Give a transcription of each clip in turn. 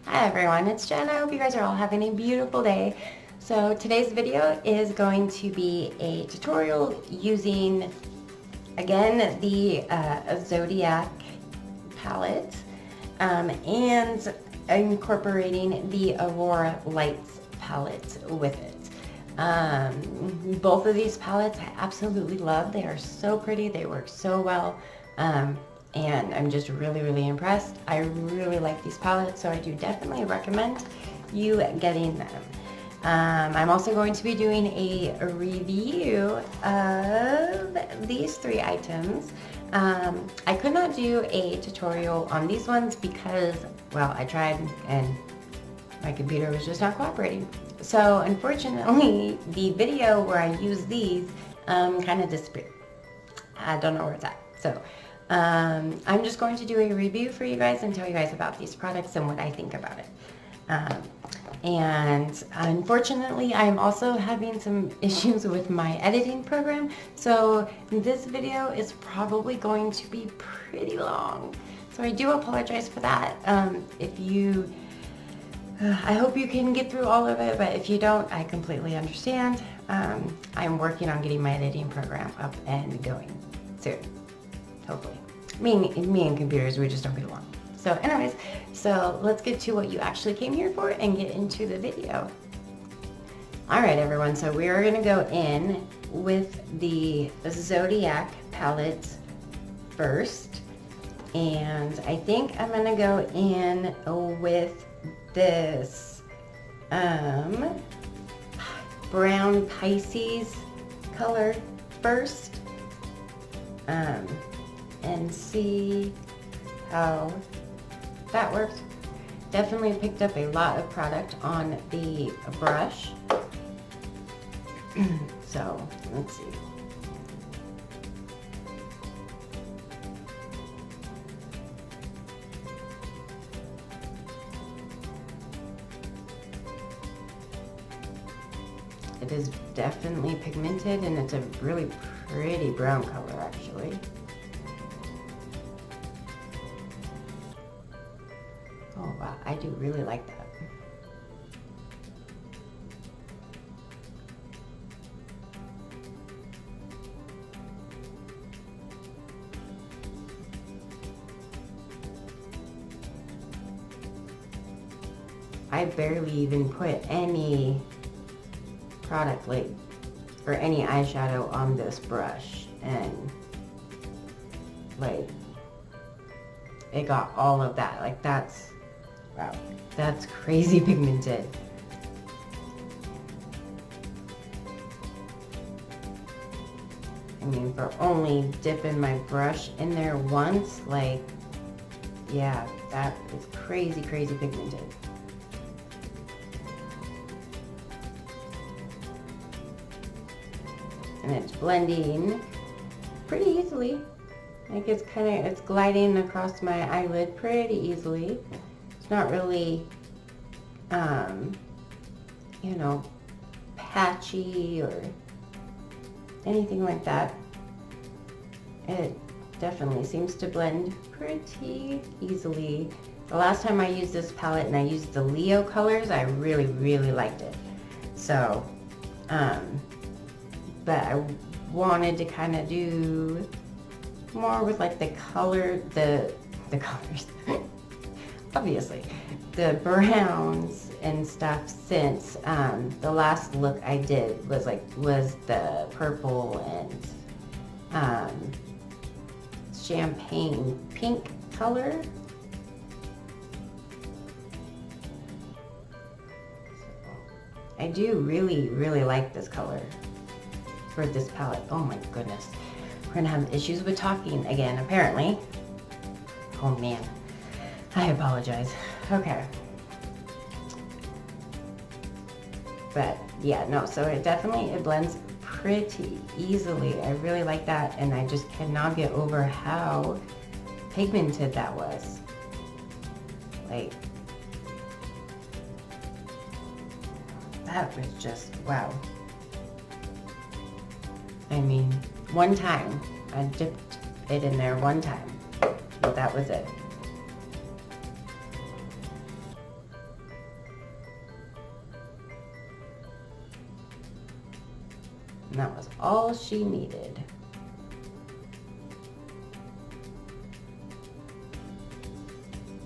Hi everyone, it's Jen. I hope you guys are all having a beautiful day. So today's video is going to be a tutorial using, again, the Zodiac palette and incorporating the Aurora Lights palette with it. Both of these palettes I absolutely love. They are so pretty, they work so well. And I'm just really impressed. I really like these palettes, so I do definitely recommend you getting them. I'm also going to be doing a review of these three items. I could not do a tutorial on these ones because, well, I tried and my computer was just not cooperating. So unfortunately, the video where I use these kind of disappeared. I don't know where it's at. So I'm just going to do a review for you guys and tell you guys about these products and what I think about it. And unfortunately, I'm also having some issues with my editing program, so this video is probably going to be pretty long. So I do apologize for that. I hope you can get through all of it, but if you don't, I completely understand. I'm working on getting my editing program up and going soon. Hopefully. Me and computers, we just don't get along. So anyways, so let's get to what you actually came here for and get into the video. Alright everyone, so we are going to go in with the Zodiac palette first. And I think I'm going to go in with this brown Pisces color first. And see how that works. Definitely picked up a lot of product on the brush. So let's see. It is definitely pigmented and it's a really pretty brown color actually. Oh wow, I do really like that. I barely even put any product like or any eyeshadow on this brush, and like it got all of that. Like that's, wow, that's crazy pigmented. I mean, for only dipping my brush in there once, like, yeah, that is crazy pigmented. And it's blending pretty easily. Like it's gliding across my eyelid pretty easily. It's not really, you know, patchy or anything like that. It definitely seems to blend pretty easily. The last time I used this palette and I used the Leo colors, I really liked it. So, but I wanted to kind of do more with like the color, the colors, obviously, the browns and stuff, since the last look I did was the purple and champagne pink color. I do really like this color for this palette. Oh my goodness. We're gonna have issues with talking again, apparently. Oh man. I apologize. Okay. But yeah, no, so it blends pretty easily. I really like that, and I just cannot get over how pigmented that was. Like, that was just, wow. I mean, one time, I dipped it in there one time, but that was it. And that was all she needed.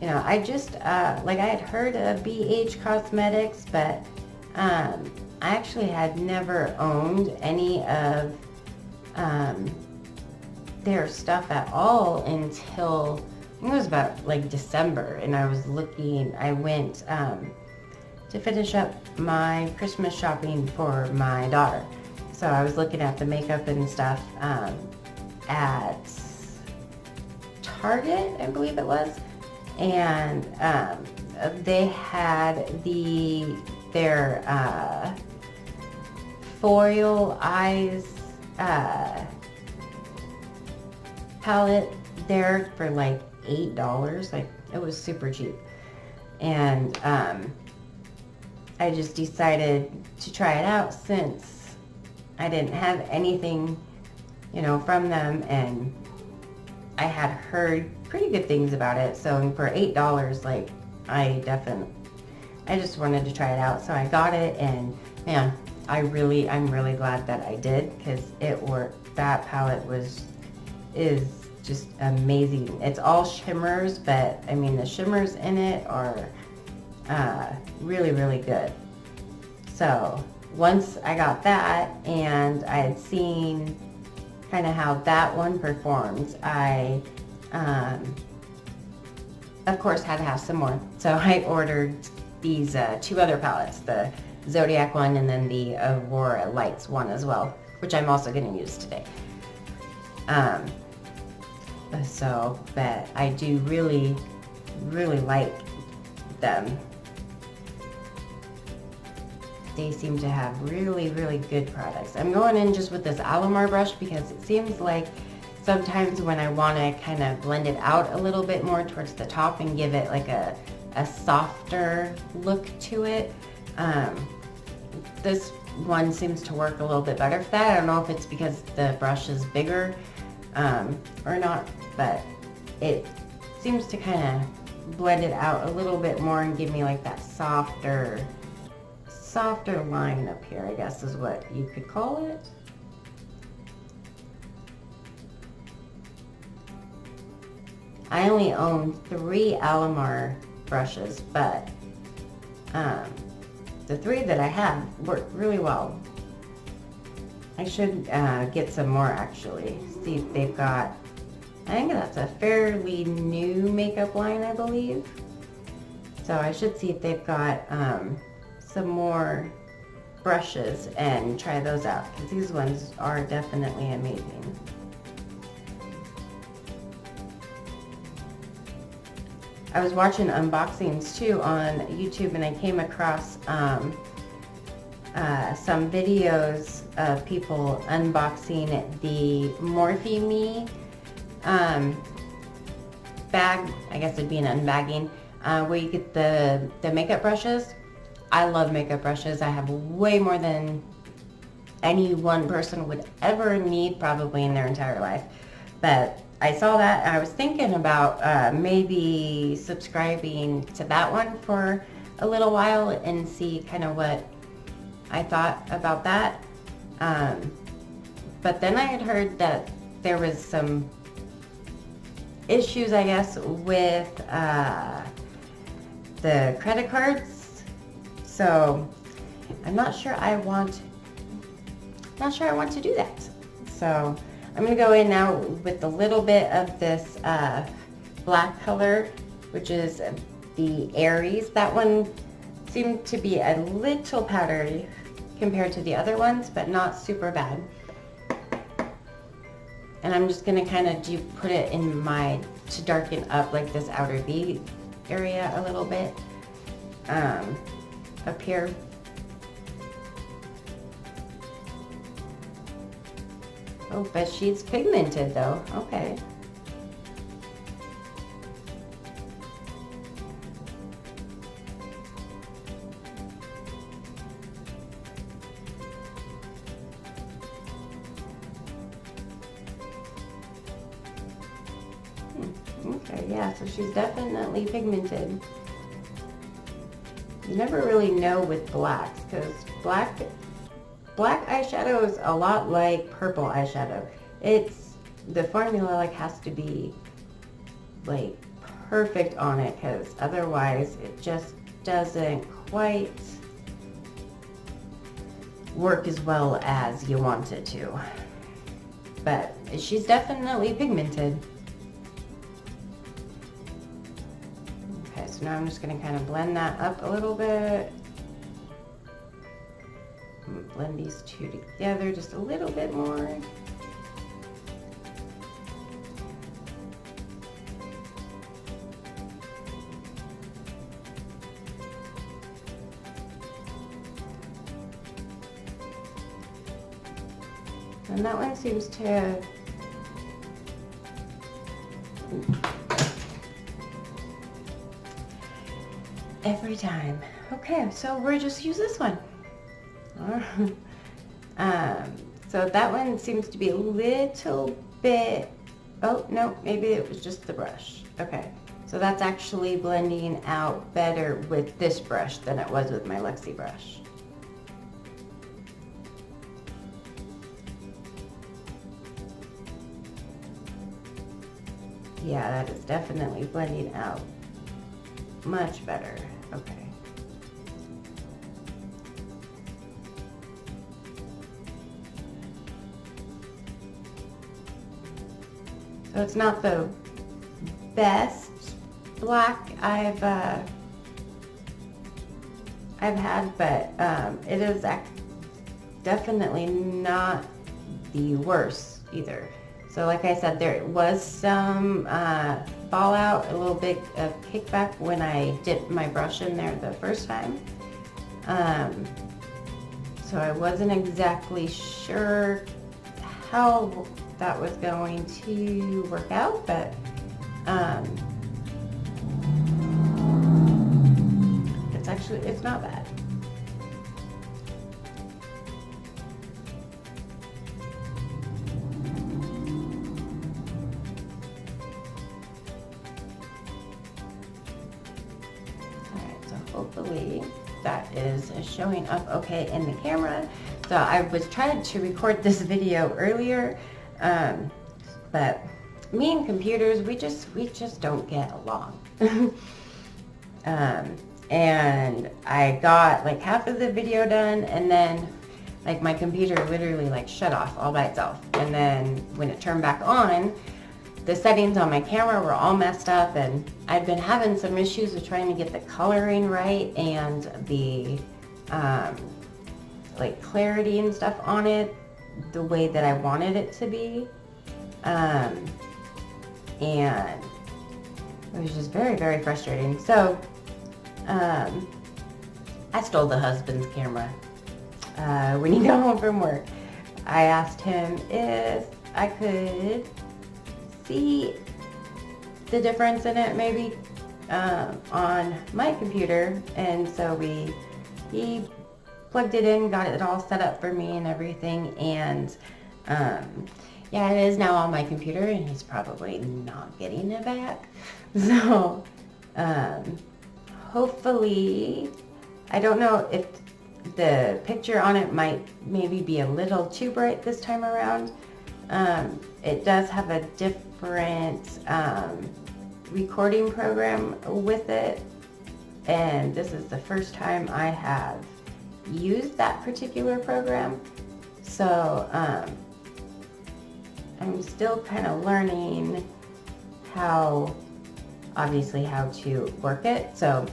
You know, I just, like I had heard of BH Cosmetics, but I actually had never owned any of their stuff at all until, I think it was about like December, and I was looking, I went to finish up my Christmas shopping for my daughter. So I was looking at the makeup and stuff at Target, I believe it was, and they had their foil eyes palette there for like $8. Like, it was super cheap. And I just decided to try it out since I didn't have anything, you know, from them, and I had heard pretty good things about it. So for $8, like, I just wanted to try it out. So I got it, and man, I'm really glad that I did, because it worked. That palette is just amazing. It's all shimmers, but I mean, the shimmers in it are really, really good. So once I got that, and I had seen kind of how that one performed, I of course had to have some more. So I ordered these two other palettes, the Zodiac one and then the Aurora Lights one as well, which I'm also going to use today. But I do really like them. They seem to have really good products. I'm going in just with this Aurora brush because it seems like sometimes when I want to kind of blend it out a little bit more towards the top and give it like a softer look to it, this one seems to work a little bit better for that. I don't know if it's because the brush is bigger or not, but it seems to kind of blend it out a little bit more and give me like that softer line up here, I guess is what you could call it. I only own 3 Aurora brushes, but the 3 that I have work really well. I should get some more actually. See if they've got, I think that's a fairly new makeup line, I believe. So I should see if they've got some more brushes and try those out, because these ones are definitely amazing. I was watching unboxings too on YouTube, and I came across some videos of people unboxing the Morphe Me bag. I guess it'd be an unbagging, where you get the makeup brushes. I love makeup brushes. I have way more than any one person would ever need probably in their entire life. But I saw that and I was thinking about maybe subscribing to that one for a little while and see kind of what I thought about that. But then I had heard that there was some issues, I guess, with the credit cards. So I'm not sure I want to do that. So I'm going to go in now with a little bit of this black color, which is the Aries. That one seemed to be a little powdery compared to the other ones, but not super bad. And I'm just going to kind of put it in to darken up like this outer V area a little bit up here. Oh, but she's pigmented though. Okay. Okay, yeah, so she's definitely pigmented. You never really know with blacks, because black black eyeshadow is a lot like purple eyeshadow. The formula like has to be like perfect on it, because otherwise it just doesn't quite work as well as you want it to. But she's definitely pigmented. Okay, so now I'm just going to kind of blend that up a little bit. Blend these two together just a little bit more. And that one seems to every time. Okay, so we'll just use this one. So that one seems to be a little bit, oh no, maybe it was just the brush. Okay, so that's actually blending out better with this brush than it was with my Luxie brush. Yeah, that is definitely blending out much better. Okay. So it's not the best black I've had, but it is definitely not the worst either. So like I said, there was some fallout, a little bit of kickback when I dipped my brush in there the first time. So I wasn't exactly sure how that was going to work out, but it's not bad. Hopefully that is showing up okay in the camera. So I was trying to record this video earlier, but me and computers, we just don't get along. And I got like half of the video done, and then like my computer literally like shut off all by itself. And then when it turned back on, the settings on my camera were all messed up, and I've been having some issues with trying to get the coloring right and the like clarity and stuff on it the way that I wanted it to be. And it was just very, very frustrating. So I stole the husband's camera when he got home from work. I asked him if I could see the difference in it maybe on my computer, and so he plugged it in, got it all set up for me and everything, and yeah, it is now on my computer, and he's probably not getting it back. So hopefully, I don't know if the picture on it might maybe be a little too bright this time around. It does have a different recording program with it, and this is the first time I have used that particular program. So I'm still kind of learning obviously how to work it. So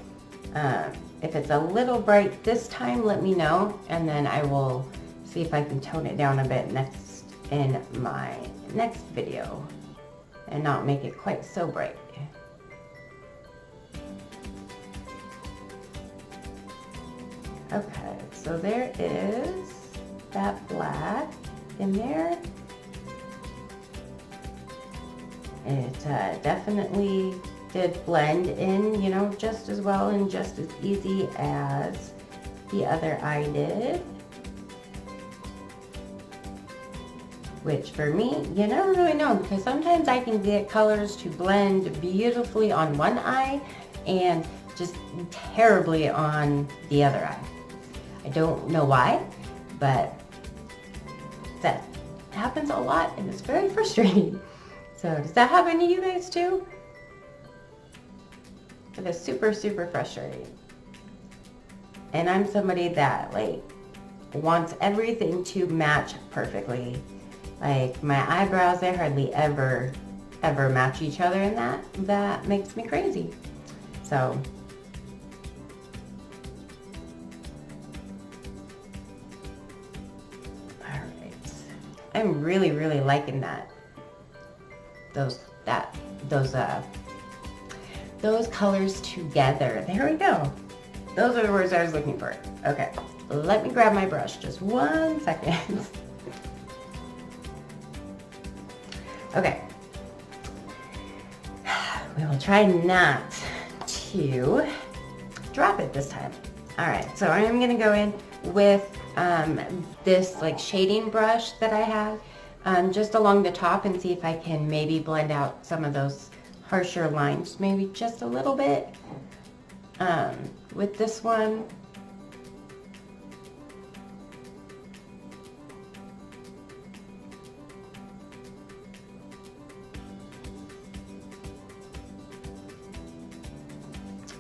if it's a little bright this time, let me know, and then I will see if I can tone it down a bit in my next video and not make it quite so bright. Okay, so there is that black in there. It definitely did blend in, you know, just as well and just as easy as the other eye did. Which for me, you never really know, because sometimes I can get colors to blend beautifully on one eye and just terribly on the other eye. I don't know why, but That happens a lot and it's very frustrating. So does that happen to you guys too? It is super, super frustrating. And I'm somebody that like wants everything to match perfectly. Like my eyebrows, they hardly ever match each other, and that makes me crazy. So all right, I'm really liking that. Those colors together. There we go. Those are the words I was looking for. Okay, let me grab my brush just 1 second. Okay. We will try not to drop it this time. All right, so I'm gonna go in with this like shading brush that I have just along the top and see if I can maybe blend out some of those harsher lines, maybe just a little bit with this one.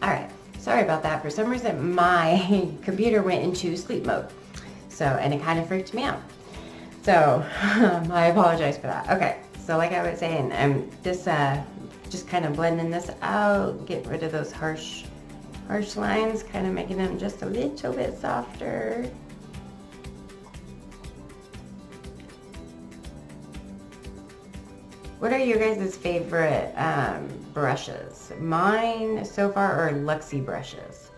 All right, sorry about that. For some reason, my computer went into sleep mode. So, and it kind of freaked me out. So, I apologize for that. Okay, so like I was saying, I'm just kind of blending this out, get rid of those harsh lines, kind of making them just a little bit softer. What are your guys' favorite brushes? Mine so far are Luxie brushes.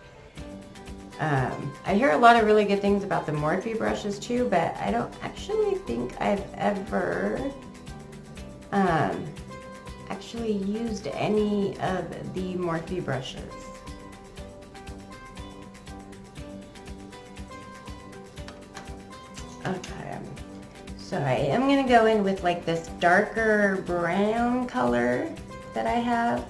I hear a lot of really good things about the Morphe brushes too, but I don't actually think I've ever actually used any of the Morphe brushes. Okay. So I am going to go in with like this darker brown color that I have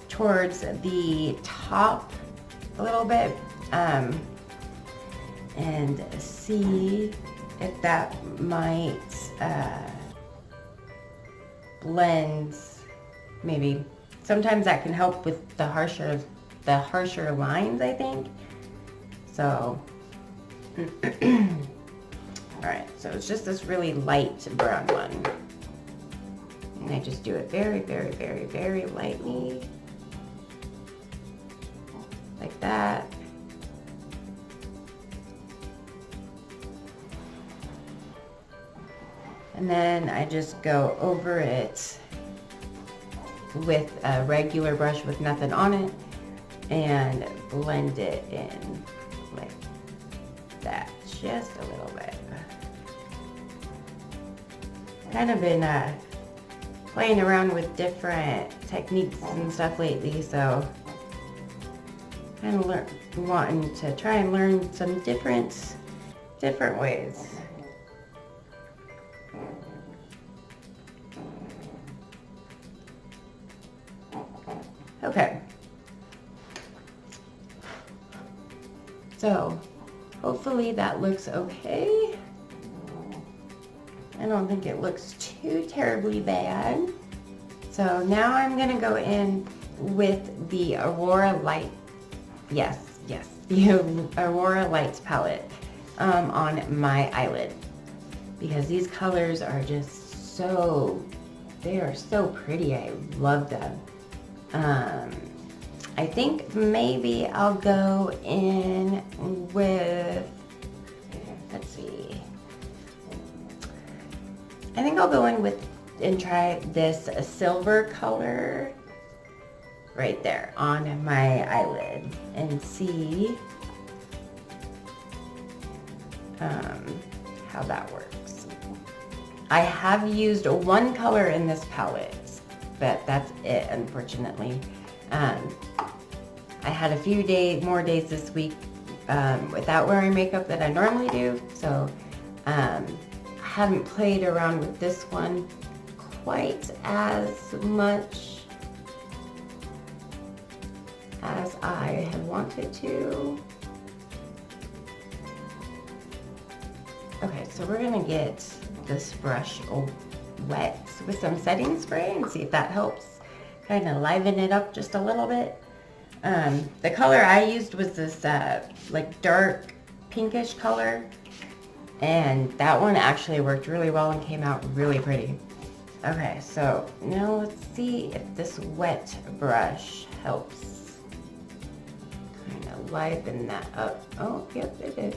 towards the top a little bit and see if that might blend. Maybe sometimes that can help with the harsher lines, I think. So alright, so it's just this really light brown one. And I just do it very, very, very, very lightly. Like that. And then I just go over it with a regular brush with nothing on it and blend it in like that, just a little bit. Kind of been playing around with different techniques and stuff lately, so kind of wanting to try and learn some different ways. Okay. So hopefully that looks okay. I don't think it looks too terribly bad. So now I'm gonna go in with the Aurora Light, the Aurora Lights palette on my eyelid, because these colors are just they are so pretty. I love them. I think maybe I'll go in with, let's see. I think I'll go in with and try this silver color right there on my eyelid and see how that works. I have used one color in this palette, but that's it, unfortunately. I had a few more days this week without wearing makeup than I normally do, so I haven't played around with this one quite as much as I had wanted to. Okay, so we're gonna get this brush wet with some setting spray and see if that helps kind of liven it up just a little bit. The color I used was this like dark pinkish color, and that one actually worked really well and came out really pretty. Okay, so now let's see if this wet brush helps kind of liven that up. Oh, yep, it did.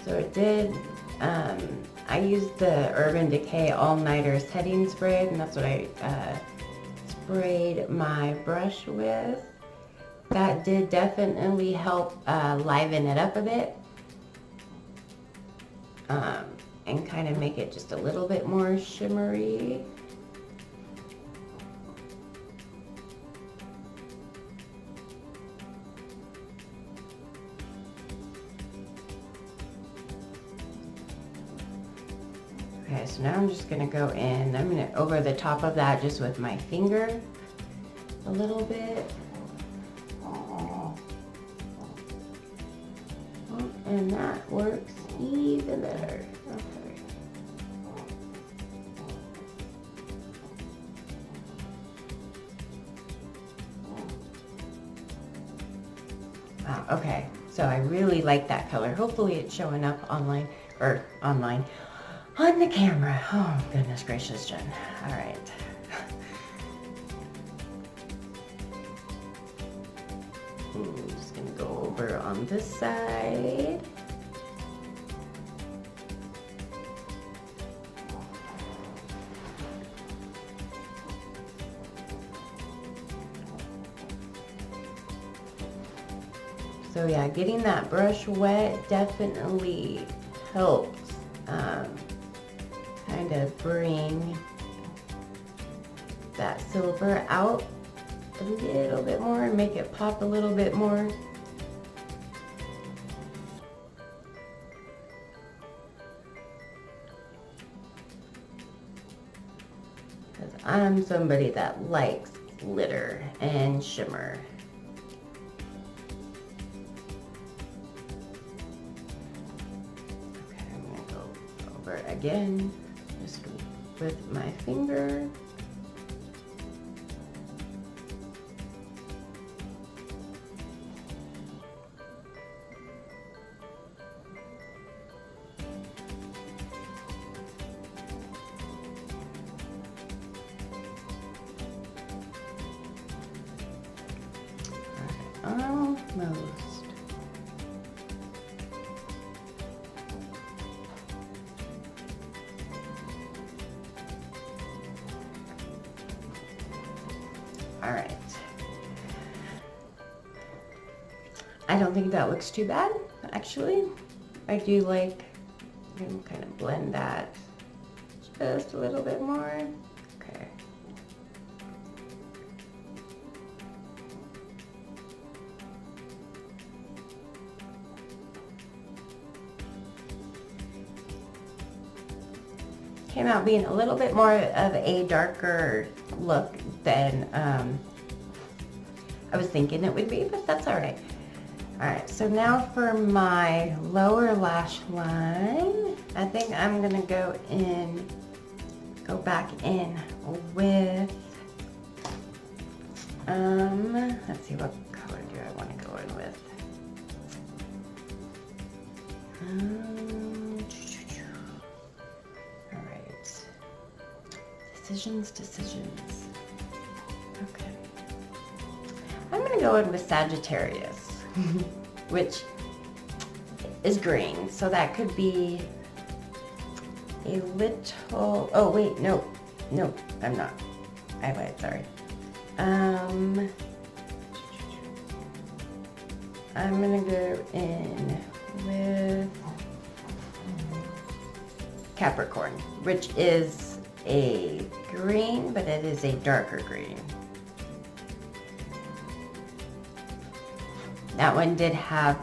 So it did, I used the Urban Decay All Nighter Setting Spray, and that's what I sprayed my brush with. That did definitely help liven it up a bit and kind of make it just a little bit more shimmery. Okay, so now I'm just gonna go in, I'm gonna over the top of that just with my finger a little bit. And that works even better. Okay. Wow, okay. So I really like that color. Hopefully it's showing up online, on the camera. Oh, goodness gracious, Jen. All right. I'm just gonna go over on this side. So yeah, getting that brush wet definitely helps kind of bring that silver out a little bit more and make it pop a little bit more. Because I'm somebody that likes glitter and shimmer. Okay, I'm gonna go over it again, just with my finger. Almost. All right. I don't think that looks too bad, actually. I do like, I'm gonna kind of blend that just a little bit more. Okay. Came out being a little bit more of a darker look than I was thinking it would be, but that's all right. All right, so now for my lower lash line, I think I'm gonna go back in with, let's see, what color do I want to go in with? Decisions. Okay. I'm going to go in with Sagittarius, which is green. So that could be a little, oh wait, no, I'm not. I lied, sorry. I'm going to go in with Capricorn, which is a green, but it is a darker green. That one did have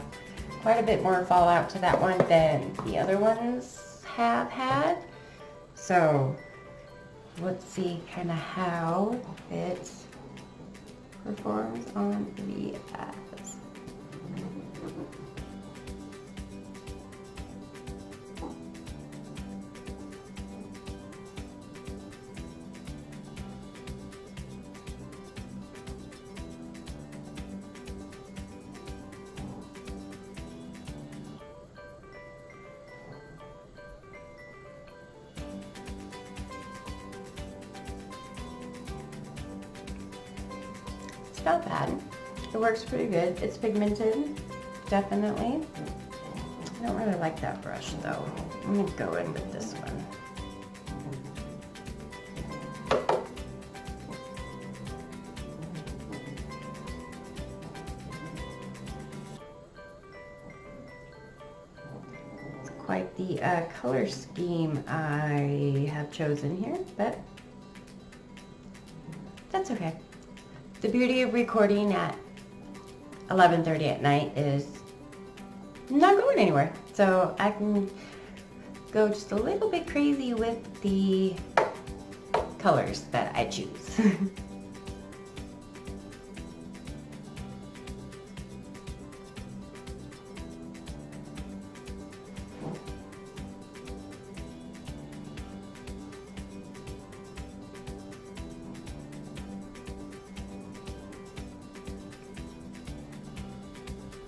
quite a bit more fallout to that one than the other ones have had. So let's see kind of how it performs on the eyes. It's not bad. It works pretty good. It's pigmented, definitely. I don't really like that brush though. I'm gonna go in with this one. It's quite the color scheme I have chosen here, but that's okay. The beauty of recording at 11:30 at night is not going anywhere. So I can go just a little bit crazy with the colors that I choose.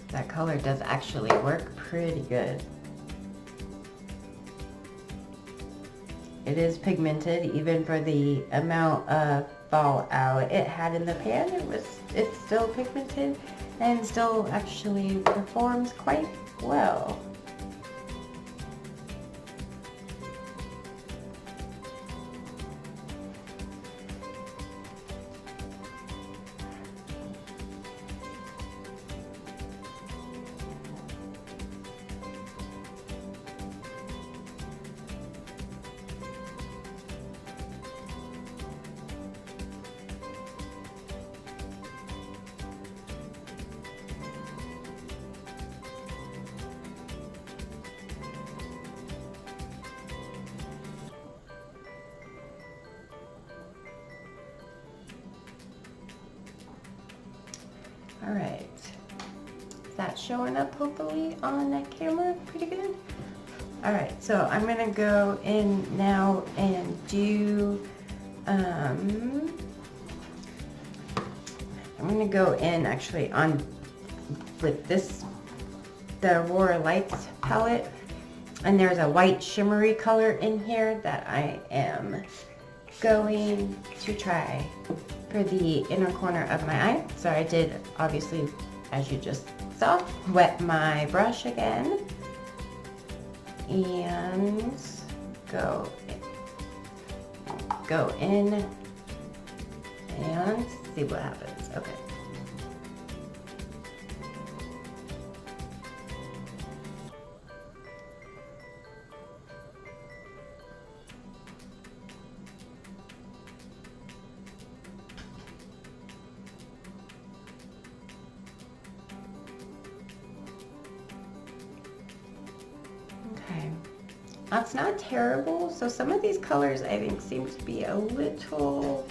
That color does actually work pretty good. It is pigmented, even for the amount of fallout it had in the pan. It's still pigmented and still actually performs quite well. All right, is that showing up hopefully on that camera pretty good? All right, so I'm gonna go in now and do, I'm gonna go in actually on with this, the Aurora Lights palette, and there's a white shimmery color in here that I am going to try for the inner corner of my eye. So I did, obviously, as you just saw, wet my brush again and go in and see what happens. Okay. That's not terrible. So some of these colors I think seem to be a little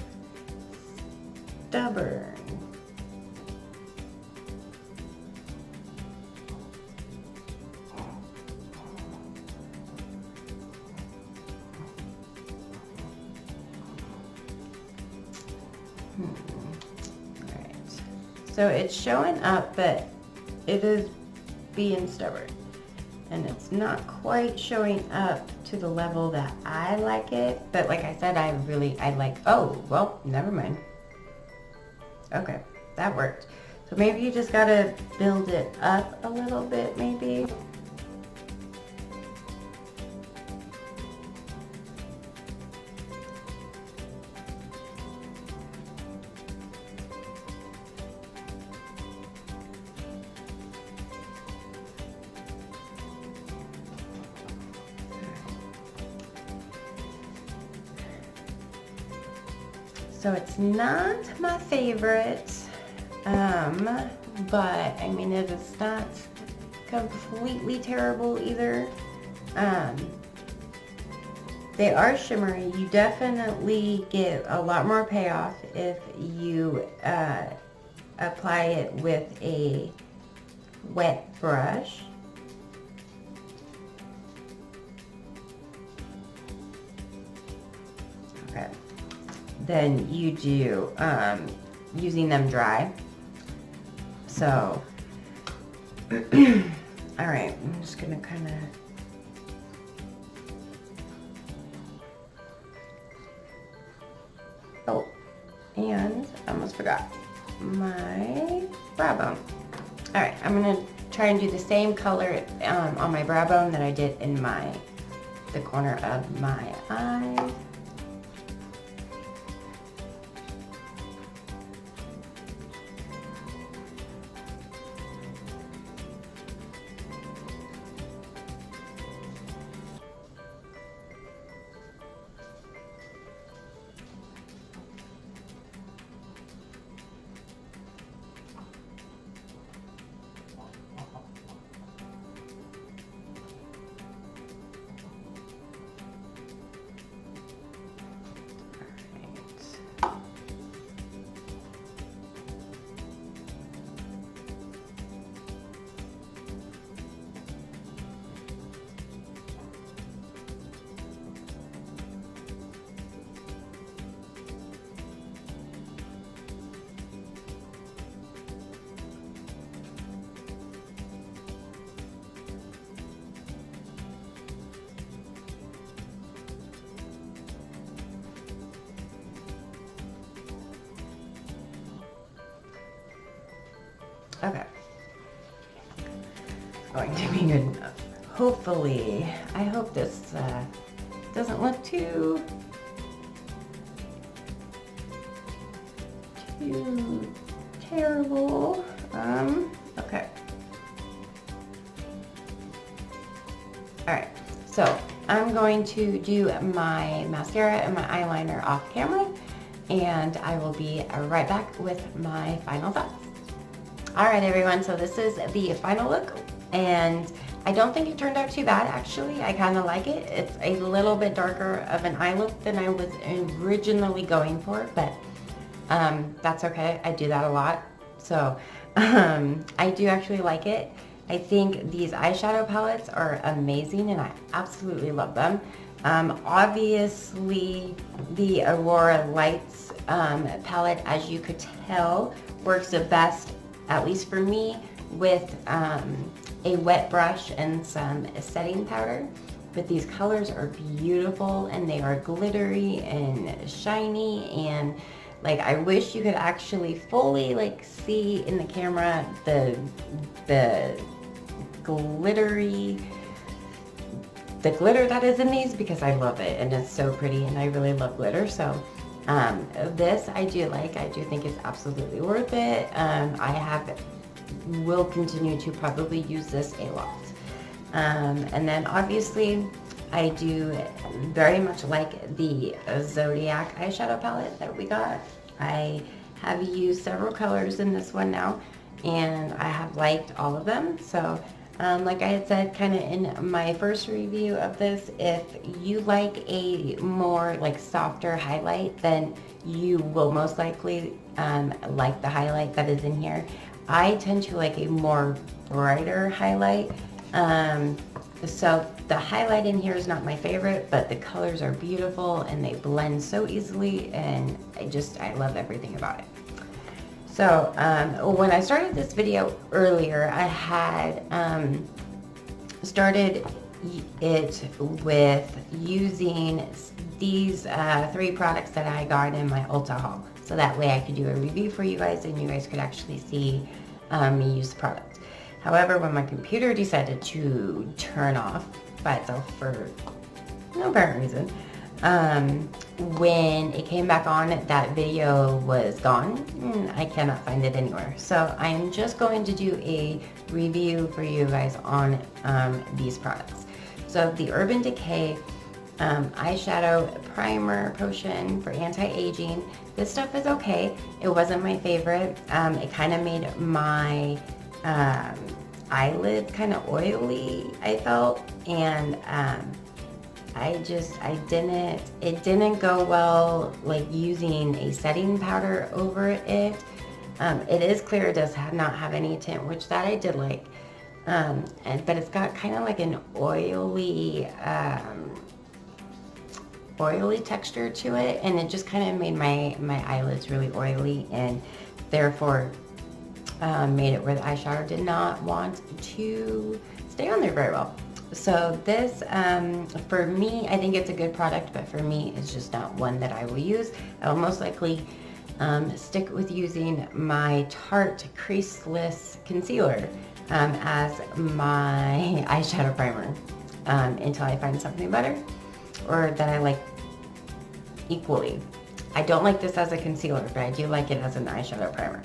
stubborn. Alright. So it's showing up, but it is being stubborn. And it's not quite showing up to the level that I like it. But like I said, I like, oh, well, never mind. Okay, that worked. So maybe you just gotta build it up a little bit, maybe. So it's not my favorite, but I mean, it is not completely terrible either. They are shimmery. You definitely get a lot more payoff if you apply it with a wet brush. Okay. Than you do using them dry. So, all right, I'm just gonna kind of and I almost forgot my brow bone. All right, I'm gonna try and do the same color on my brow bone that I did in the corner of my eye. Okay. It's going to be good enough. Hopefully, I hope this doesn't look too terrible. Okay. Alright, so I'm going to do my mascara and my eyeliner off camera, and I will be right back with my final thoughts. Alright everyone, so this is the final look, and I don't think it turned out too bad actually. I kind of like it. It's a little bit darker of an eye look than I was originally going for, but that's okay. I do that a lot. So I do actually like it. I think these eyeshadow palettes are amazing and I absolutely love them. Obviously the Aurora Lights palette, as you could tell, works the best, at least for me, with a wet brush and some setting powder. But these colors are beautiful and they are glittery and shiny, and like I wish you could actually fully like see in the camera the glitter that is in these, because I love it and it's so pretty and I really love glitter. So this I do like. I do think it's absolutely worth it. Will continue to probably use this a lot. And then obviously I do very much like the Zodiac eyeshadow palette that we got. I have used several colors in this one now and I have liked all of them. So like I had said kind of in my first review of this, if you like a more like softer highlight, then you will most likely like the highlight that is in here. I tend to like a more brighter highlight. So the highlight in here is not my favorite, but the colors are beautiful and they blend so easily, and I love everything about it. So when I started this video earlier, I had started it with using these 3 products that I got in my Ulta haul. So that way I could do a review for you guys and you guys could actually see me use the product. However, when my computer decided to turn off by itself for no apparent reason, when it came back on, that video was gone. I cannot find it anywhere. So I am just going to do a review for you guys on these products. So the Urban Decay eyeshadow primer potion for anti-aging. This stuff is okay. It wasn't my favorite. It kind of made my eyelid kind of oily, I felt, and it didn't go well like using a setting powder over it. It is clear, it does not have any tint, which that I did like, but it's got kind of like an oily texture to it, and it just kind of made my eyelids really oily, and therefore made it where the eyeshadow did not want to stay on there very well. So this, for me, I think it's a good product, but for me, it's just not one that I will use. I will most likely stick with using my Tarte Creaseless Concealer as my eyeshadow primer until I find something better or that I like equally. I don't like this as a concealer, but I do like it as an eyeshadow primer.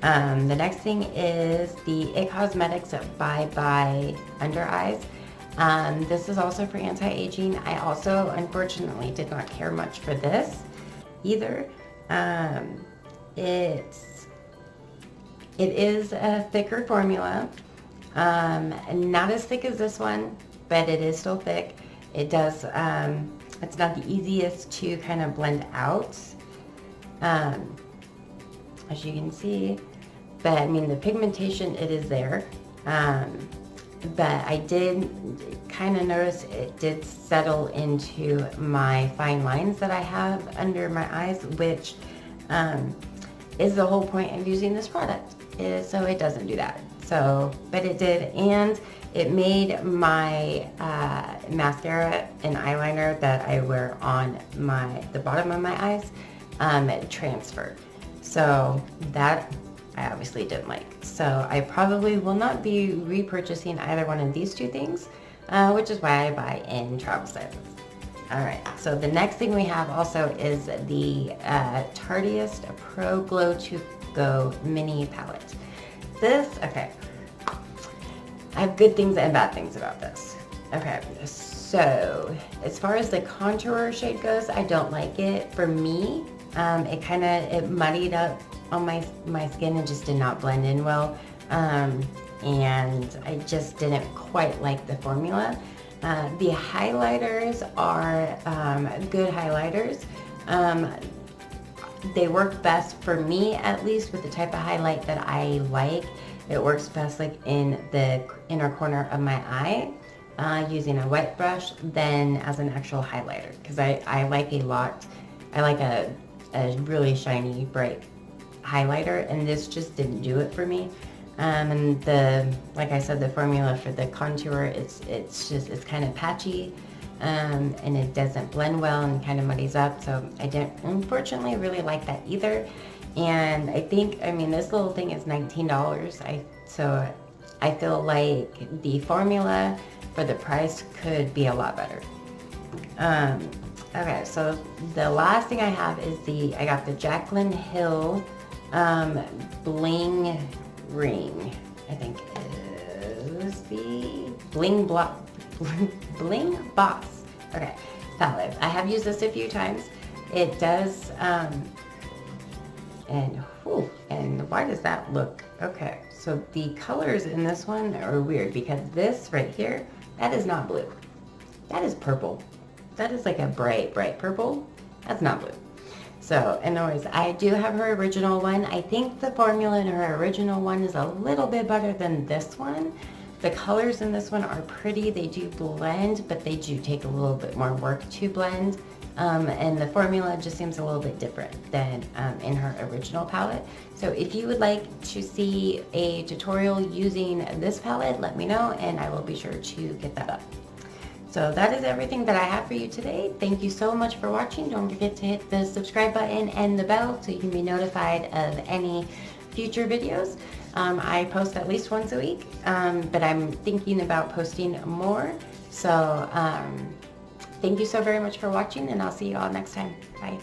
The next thing is the It Cosmetics Bye Bye Under Eyes. This is also for anti-aging. I also, unfortunately, did not care much for this either. It is a thicker formula, not as thick as this one, but it is still thick. It does, it's not the easiest to kind of blend out, as you can see, but I mean the pigmentation, it is there, but I did kind of notice it did settle into my fine lines that I have under my eyes, which is the whole point of using this product, is so it doesn't do that. So, but it did, and it made my mascara and eyeliner that I wear on the bottom of my eyes transfer. So that I obviously didn't like. So I probably will not be repurchasing either one of these two things, which is why I buy in travel sizes. Alright, so the next thing we have also is the Tartiest Pro Glow to Go Mini Palette. This, okay, I have good things and bad things about this. Okay, so as far as the contour shade goes, I don't like it. For me, it muddied up on my skin and just did not blend in well, and I just didn't quite like the formula. The highlighters are good highlighters. They work best for me, at least, with the type of highlight that I like. It works best like in the inner corner of my eye, using a wet brush, than as an actual highlighter, because I like a really shiny, bright highlighter, and this just didn't do it for me. And like I said, the formula for the contour, it's kind of patchy, and it doesn't blend well and kind of muddies up. So I didn't, unfortunately, really like that either. And I think, I mean, this little thing is $19. So I feel like the formula for the price could be a lot better. Okay, so the last thing I have is I got the Jaclyn Hill Bling Ring, I think is the Bling Boss. Okay, palette. I have used this a few times. It does, and why does that look? Okay, so the colors in this one are weird, because this right here, that is not blue. That is purple. That is like a bright purple. That's not blue. So, anyways, I do have her original one. I think the formula in her original one is a little bit better than this one. The colors in this one are pretty. They do blend, but they do take a little bit more work to blend. And the formula just seems a little bit different than in her original palette. So if you would like to see a tutorial using this palette, let me know, and I will be sure to get that up. So that is everything that I have for you today. Thank you so much for watching. Don't forget to hit the subscribe button and the bell so you can be notified of any future videos. I post at least once a week, but I'm thinking about posting more. So thank you so very much for watching, and I'll see you all next time. Bye.